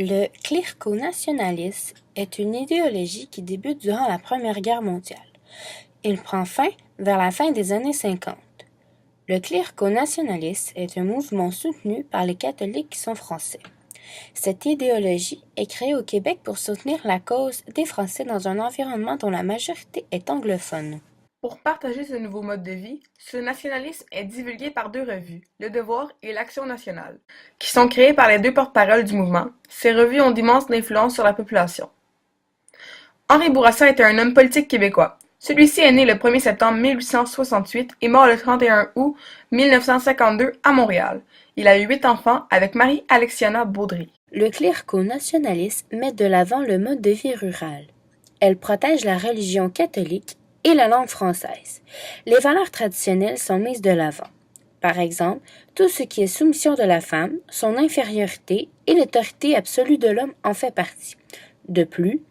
Le clérico-nationalisme est une idéologie qui débute durant la Première Guerre mondiale. Il prend fin vers la fin des années 50. Le clérico-nationalisme est un mouvement soutenu par les catholiques qui sont français. Cette idéologie est créée au Québec pour soutenir la cause des Français dans un environnement dont la majorité est anglophone. Pour partager ce nouveau mode de vie, ce nationalisme est divulgué par deux revues, Le Devoir et l'Action nationale, qui sont créées par les deux porte-paroles du mouvement. Ces revues ont d'immenses influences sur la population. Henri Bourassa était un homme politique québécois. Celui-ci est né le 1er septembre 1868 et mort le 31 août 1952 à Montréal. Il a eu 8 enfants avec Marie-Alexiana Baudry. Le clérico-nationalisme met de l'avant le mode de vie rural. Elle protège la religion catholique et la langue française. Les valeurs traditionnelles sont mises de l'avant. Par exemple, tout ce qui est soumission de la femme, son infériorité et l'autorité absolue de l'homme en fait partie. De plus,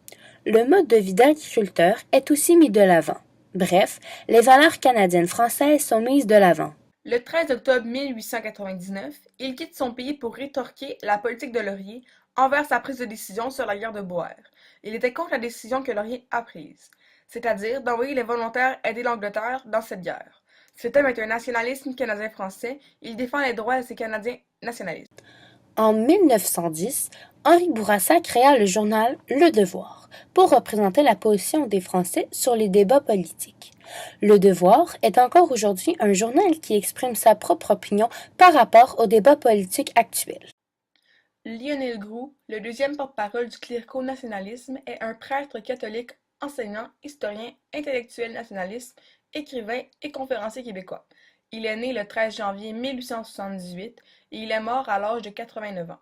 le mode de vie d'agriculteur est aussi mis de l'avant. Bref, les valeurs canadiennes-françaises sont mises de l'avant. Le 13 octobre 1899, il quitte son pays pour rétorquer la politique de Laurier envers sa prise de décision sur la guerre de Boer. Il était contre la décision que Laurier a prise, c'est-à-dire d'envoyer les volontaires aider l'Angleterre dans cette guerre. Cet homme est un nationalisme canadien-français, il défend les droits de ces Canadiens nationalistes. En 1910, Henri Bourassa créa le journal Le Devoir pour représenter la position des Français sur les débats politiques. Le Devoir est encore aujourd'hui un journal qui exprime sa propre opinion par rapport aux débats politiques actuels. Lionel Groulx, le deuxième porte-parole du clérico-nationalisme, est un prêtre catholique, enseignant, historien, intellectuel nationaliste, écrivain et conférencier québécois. Il est né le 13 janvier 1878 et il est mort à l'âge de 89 ans.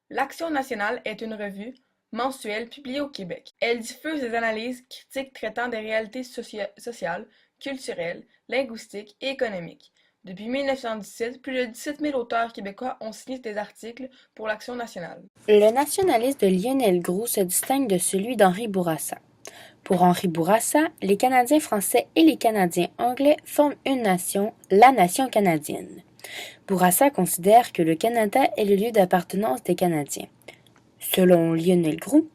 L'Action nationale est une revue mensuelle publiée au Québec. Elle diffuse des analyses critiques traitant des réalités sociales, culturelles, linguistiques et économiques. Depuis 1917, plus de 17 000 auteurs québécois ont signé des articles pour l'Action nationale. Le nationalisme de Lionel Groulx se distingue de celui d'Henri Bourassa. Pour Henri Bourassa, les Canadiens français et les Canadiens anglais forment une nation, la nation canadienne. Bourassa considère que le Canada est le lieu d'appartenance des Canadiens. Selon Lionel Groulx,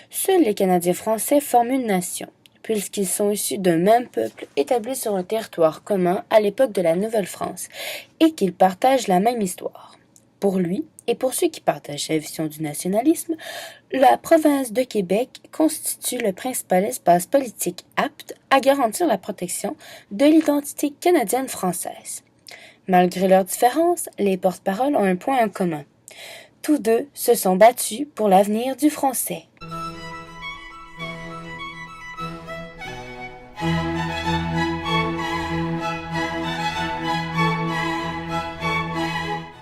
seuls les Canadiens français forment une nation, puisqu'ils sont issus d'un même peuple établi sur un territoire commun à l'époque de la Nouvelle-France et qu'ils partagent la même histoire. Pour lui, et pour ceux qui partagent sa vision du nationalisme, la province de Québec constitue le principal espace politique apte à garantir la protection de l'identité canadienne-française. Malgré leurs différences, les porte-paroles ont un point en commun. Tous deux se sont battus pour l'avenir du français.